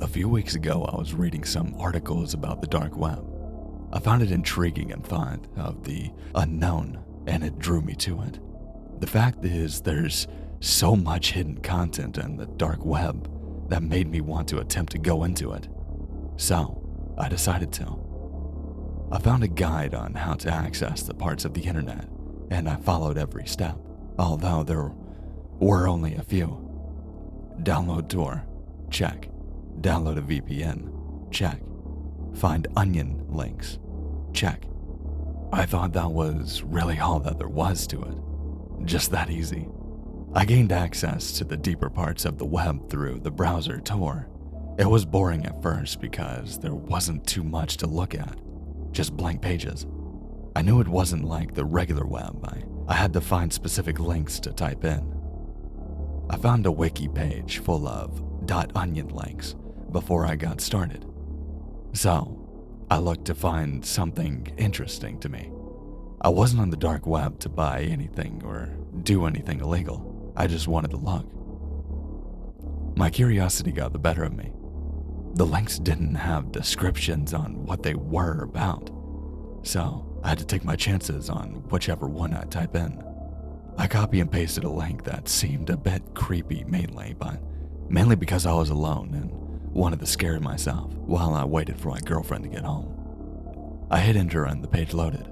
A few weeks ago, I was reading some articles about the dark web. I found it intriguing and thought of the unknown, and it drew me to it. The fact is, there's so much hidden content in the dark web that made me want to attempt to go into it. So, I decided to. I found a guide on how to access the parts of the internet, and I followed every step, although there were only a few. Download Tor, check. Download a VPN, check. Find onion links, check. I thought that was really all that there was to it. Just that easy. I gained access to the deeper parts of the web through the browser Tor. It was boring at first because there wasn't too much to look at, just blank pages. I knew it wasn't like the regular web. I had to find specific links to type in. I found a wiki page full of .onion links before I got started. So, I looked to find something interesting to me. I wasn't on the dark web to buy anything or do anything illegal. I just wanted to look. My curiosity got the better of me. The links didn't have descriptions on what they were about, so I had to take my chances on whichever one I type in. I copy and pasted a link that seemed a bit creepy mainly because I was alone and wanted to scare myself while I waited for my girlfriend to get home. I hit enter and the page loaded.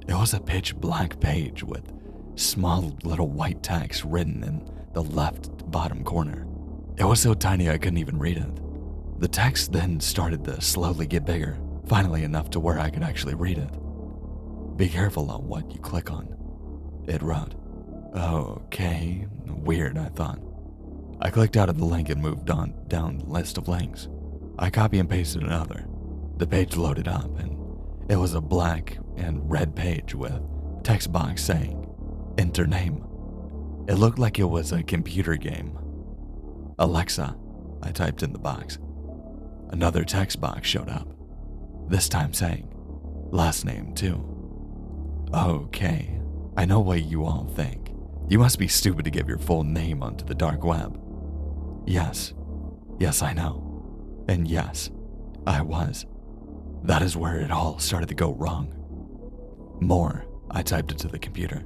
It was a pitch black page with small little white text written in the left bottom corner. It was so tiny I couldn't even read it. The text then started to slowly get bigger, finally enough to where I could actually read it. Be careful on what you click on, it wrote. Okay, weird, I thought. I clicked out of the link and moved on down the list of links. I copy and pasted another. The page loaded up and it was a black and red page with text box saying, enter name. It looked like it was a computer game. Alexa, I typed in the box. Another text box showed up, this time saying, last name too. Okay, I know what you all think. You must be stupid to give your full name onto the dark web. Yes, I know. And yes, I was. That is where it all started to go wrong. More, I typed into the computer.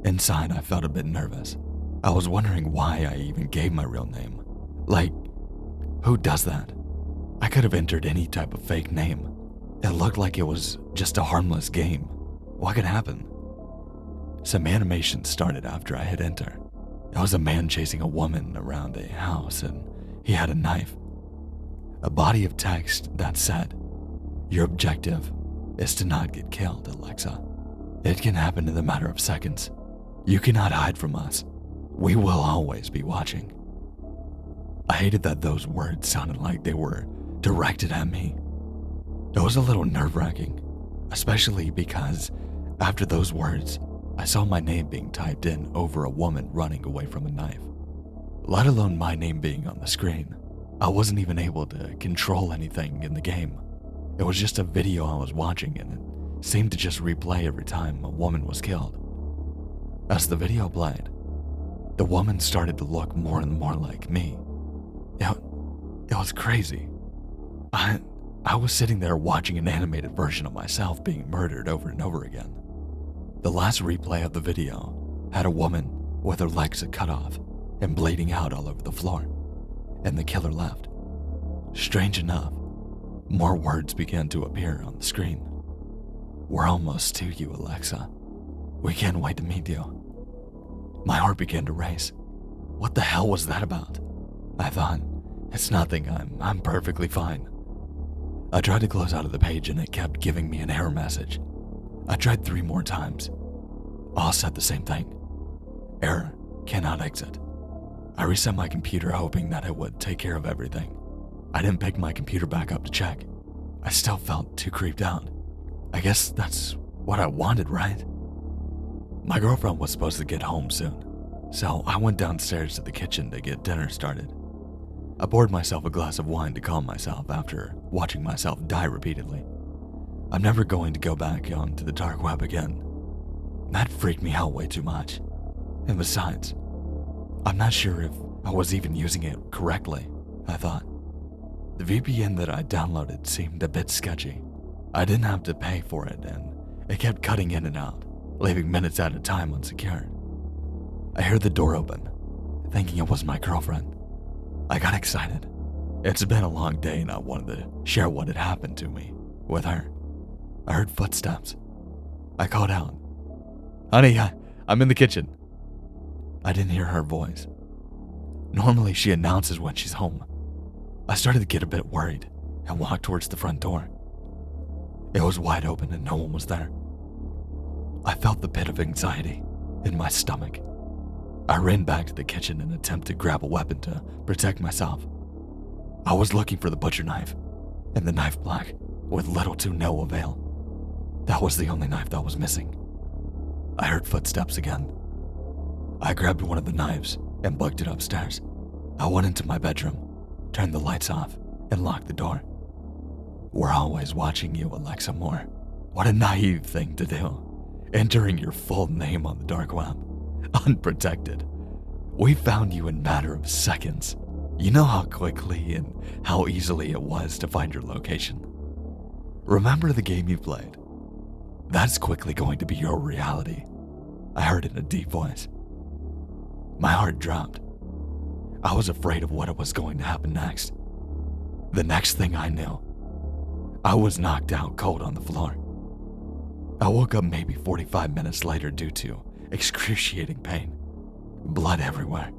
Inside, I felt a bit nervous. I was wondering why I even gave my real name. Like, who does that? I could have entered any type of fake name. It looked like it was just a harmless game. What could happen? Some animation started after I hit enter. It was a man chasing a woman around a house and he had a knife. A body of text that said, your objective is to not get killed, Alexa. It can happen in a matter of seconds. You cannot hide from us. We will always be watching. I hated that those words sounded like they were directed at me. It was a little nerve-wracking, especially because after those words, I saw my name being typed in over a woman running away from a knife. Let alone my name being on the screen. I wasn't even able to control anything in the game. It was just a video I was watching and it seemed to just replay every time a woman was killed. As the video played, the woman started to look more and more like me. It was crazy. I was sitting there watching an animated version of myself being murdered over and over again. The last replay of the video had a woman with her legs cut off and bleeding out all over the floor, and the killer left. Strange enough, more words began to appear on the screen. We're almost to you, Alexa. We can't wait to meet you. My heart began to race. What the hell was that about? I thought, it's nothing, I'm perfectly fine. I tried to close out of the page and it kept giving me an error message. I tried 3 more times. All said the same thing. Error, cannot exit. I reset my computer hoping that it would take care of everything. I didn't pick my computer back up to check. I still felt too creeped out. I guess that's what I wanted, right? My girlfriend was supposed to get home soon, so I went downstairs to the kitchen to get dinner started. I poured myself a glass of wine to calm myself after watching myself die repeatedly. I'm never going to go back onto the dark web again. That freaked me out way too much. And besides, I'm not sure if I was even using it correctly, I thought. The VPN that I downloaded seemed a bit sketchy. I didn't have to pay for it, and it kept cutting in and out, leaving minutes at a time unsecured. I heard the door open, thinking it was my girlfriend. I got excited. It's been a long day and I wanted to share what had happened to me with her. I heard footsteps. I called out, "Honey, I'm in the kitchen." I didn't hear her voice. Normally she announces when she's home. I started to get a bit worried and walked towards the front door. It was wide open and no one was there. I felt the pit of anxiety in my stomach. I ran back to the kitchen in an attempt to grab a weapon to protect myself. I was looking for the butcher knife and the knife block with little to no avail. That was the only knife that was missing. I heard footsteps again. I grabbed one of the knives and booked it upstairs. I went into my bedroom, turned the lights off, and locked the door. We're always watching you, Alexa Moore. What a naive thing to do. Entering your full name on the dark web, unprotected. We found you in a matter of seconds. You know how quickly and how easily it was to find your location. Remember the game you played? That's quickly going to be your reality. I heard in a deep voice. My heart dropped. I was afraid of what was going to happen next. The next thing I knew, I was knocked out cold on the floor. I woke up maybe 45 minutes later due to excruciating pain. Blood everywhere.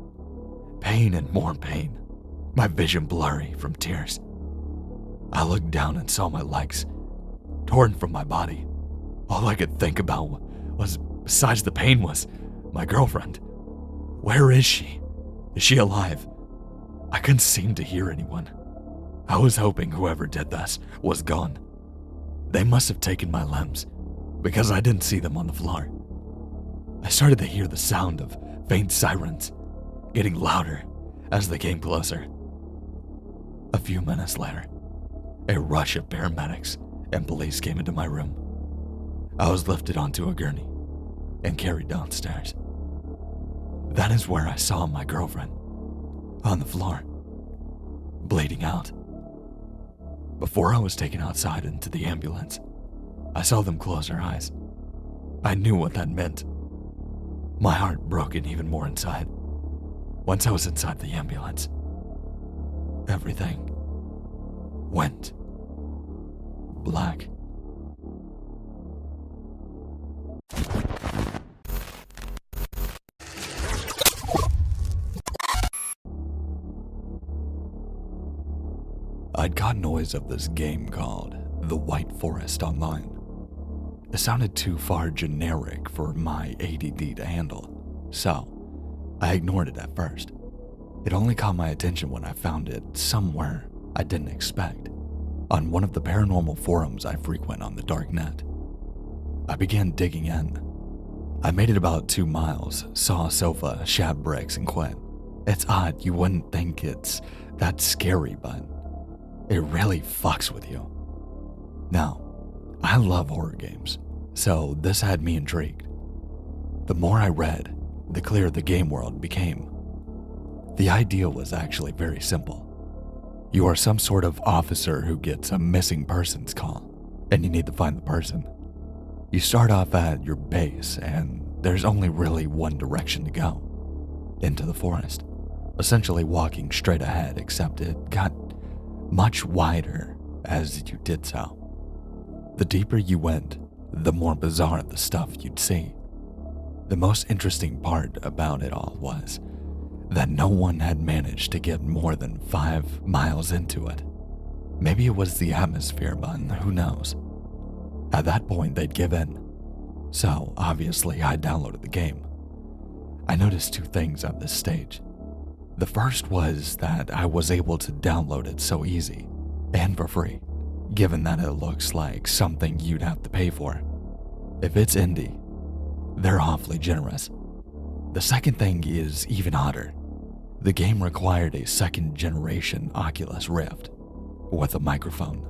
Pain and more pain. My vision blurry from tears. I looked down and saw my legs torn from my body. All I could think about was, besides the pain, was my girlfriend. Where is she? Is she alive? I couldn't seem to hear anyone. I was hoping whoever did this was gone. They must have taken my limbs, because I didn't see them on the floor. I started to hear the sound of faint sirens, getting louder as they came closer. A few minutes later, a rush of paramedics and police came into my room. I was lifted onto a gurney and carried downstairs. That is where I saw my girlfriend, on the floor, bleeding out. Before I was taken outside into the ambulance, I saw them close her eyes. I knew what that meant. My heart broke even more inside. Once I was inside the ambulance, everything went black. I'd caught noise of this game called The White Forest online. It sounded too far generic for my ADD to handle, so I ignored it at first. It only caught my attention when I found it somewhere I didn't expect, on one of the paranormal forums I frequent on the dark net. I began digging in. I made it about 2 miles, saw a sofa, shat bricks, and quit. It's odd, you wouldn't think it's that scary, but it really fucks with you. Now, I love horror games, so this had me intrigued. The more I read, the clearer the game world became. The idea was actually very simple. You are some sort of officer who gets a missing persons call, and you need to find the person. You start off at your base, and there's only really one direction to go, into the forest, essentially walking straight ahead, except it got much wider as you did so. The deeper you went, the more bizarre the stuff you'd see. The most interesting part about it all was that no one had managed to get more than 5 miles into it. Maybe it was the atmosphere, but who knows? At that point, they'd give in. So, obviously, I downloaded the game. I noticed 2 things at this stage. The first was that I was able to download it so easy and for free, given that it looks like something you'd have to pay for. If it's indie, they're awfully generous. The second thing is even odder. The game required a 2nd generation Oculus Rift with a microphone.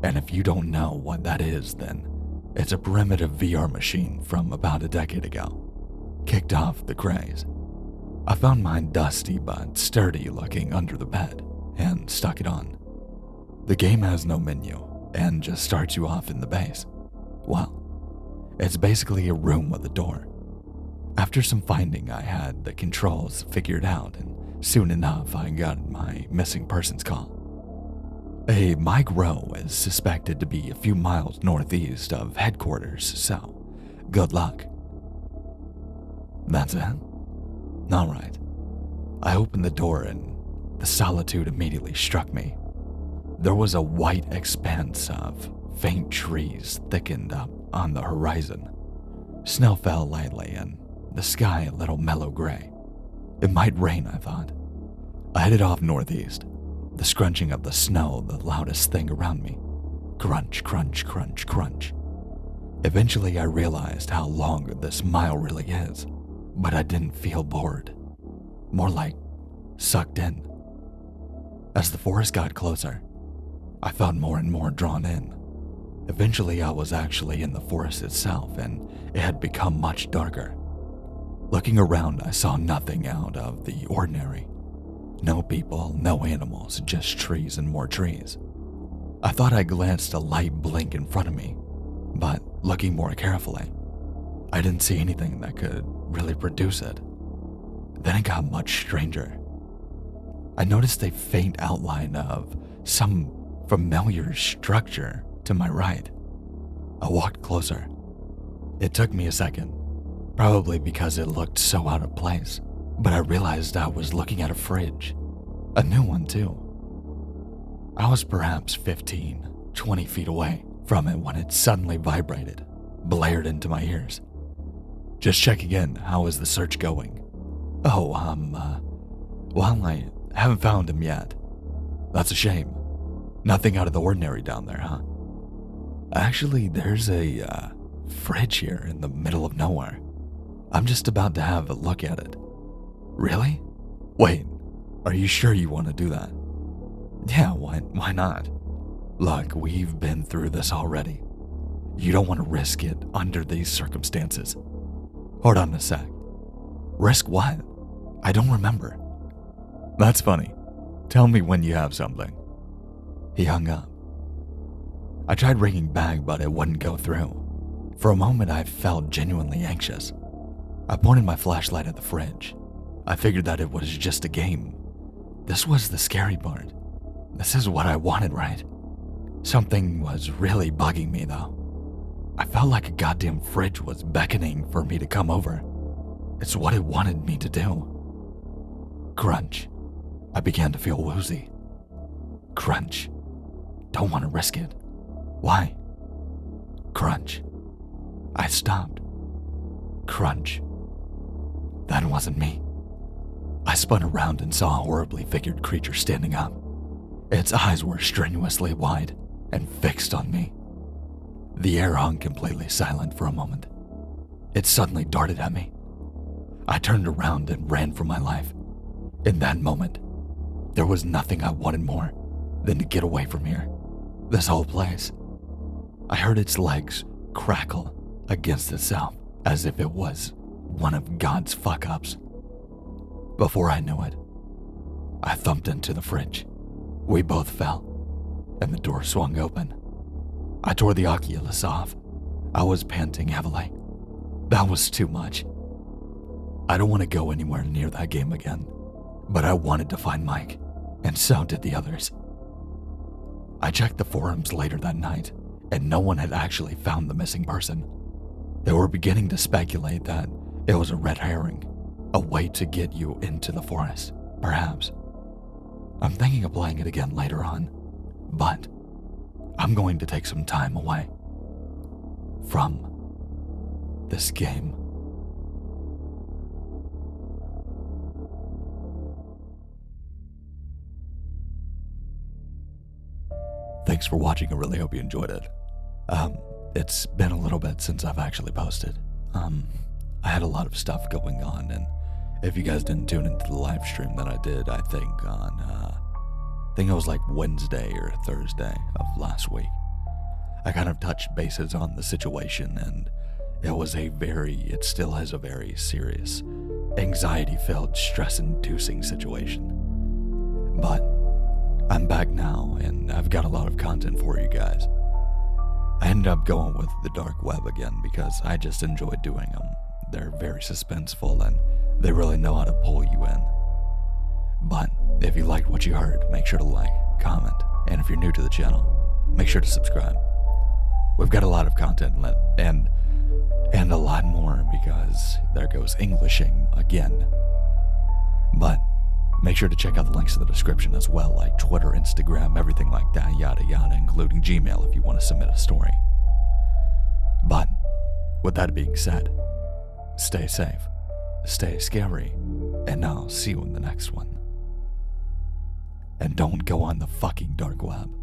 And if you don't know what that is, then it's a primitive VR machine from about a decade ago. Kicked off the craze. I found mine dusty but sturdy looking under the bed and stuck it on. The game has no menu and just starts you off in the base. Well, it's basically a room with a door. After some finding, I had the controls figured out, and soon enough I got my missing persons call. A Mike Rowe is suspected to be a few miles northeast of headquarters, so good luck. That's it? Alright. I opened the door and the solitude immediately struck me. There was a white expanse of faint trees thickened up on the horizon. Snow fell lightly and the sky a little mellow gray. It might rain, I thought. I headed off northeast, the scrunching of the snow the loudest thing around me. Crunch, crunch, crunch, crunch. Eventually I realized how long this mile really is, but I didn't feel bored. More like sucked in. As the forest got closer, I felt more and more drawn in. Eventually I was actually in the forest itself, and it had become much darker. Looking around, I saw nothing out of the ordinary. No people, no animals, just trees and more trees. I thought I glanced a light blink in front of me, but looking more carefully, I didn't see anything that could really produce it. Then it got much stranger. I noticed a faint outline of some familiar structure to my right. I walked closer. It took me a second, probably because it looked so out of place, but I realized I was looking at a fridge, a new one too. I was perhaps 15, 20 feet away from it when it suddenly vibrated, blared into my ears. Just checking in, how is the search going? Oh, well, I haven't found him yet. That's a shame. Nothing out of the ordinary down there, huh? Actually, there's a fridge here in the middle of nowhere. I'm just about to have a look at it. Really? Wait, are you sure you want to do that? Yeah, why not? Look, we've been through this already. You don't want to risk it under these circumstances. Hold on a sec. Risk what? I don't remember. That's funny. Tell me when you have something. He hung up. I tried ringing back, but it wouldn't go through. For a moment, I felt genuinely anxious. I pointed my flashlight at the fridge. I figured that it was just a game. This was the scary part. This is what I wanted, right? Something was really bugging me, though. I felt like a goddamn fridge was beckoning for me to come over. It's what it wanted me to do. Crunch. I began to feel woozy. Crunch. Don't want to risk it. Why? Crunch. I stopped. Crunch. That wasn't me. I spun around and saw a horribly figured creature standing up. Its eyes were strenuously wide and fixed on me. The air hung completely silent for a moment. It suddenly darted at me. I turned around and ran for my life. In that moment, there was nothing I wanted more than to get away from here. This whole place. I heard its legs crackle against itself as if it was one of God's fuck-ups. Before I knew it, I thumped into the fridge. We both fell, and the door swung open. I tore the Oculus off. I was panting heavily. That was too much. I don't want to go anywhere near that game again, but I wanted to find Mike, and so did the others. I checked the forums later that night, and no one had actually found the missing person. They were beginning to speculate that it was a red herring, a way to get you into the forest, perhaps. I'm thinking of playing it again later on, but I'm going to take some time away from this game. Thanks for watching. I really hope you enjoyed it. It's been a little bit since I've actually posted. I had a lot of stuff going on, and if you guys didn't tune into the live stream that I did, I think it was like Wednesday or Thursday of last week, I kind of touched bases on the situation, and it still is a very serious, anxiety-filled, stress-inducing situation. But I'm back now, and I've got a lot of content for you guys. I ended up going with the dark web again because I just enjoy doing them. They're very suspenseful, and they really know how to pull you in. But if you liked what you heard, make sure to like, comment, and if you're new to the channel, make sure to subscribe. We've got a lot of content and a lot more because there goes Englishing again. But make sure to check out the links in the description as well, like Twitter, Instagram, everything like that, yada yada, including Gmail if you want to submit a story. But with that being said, stay safe, stay scary, and I'll see you in the next one. And don't go on the fucking dark web.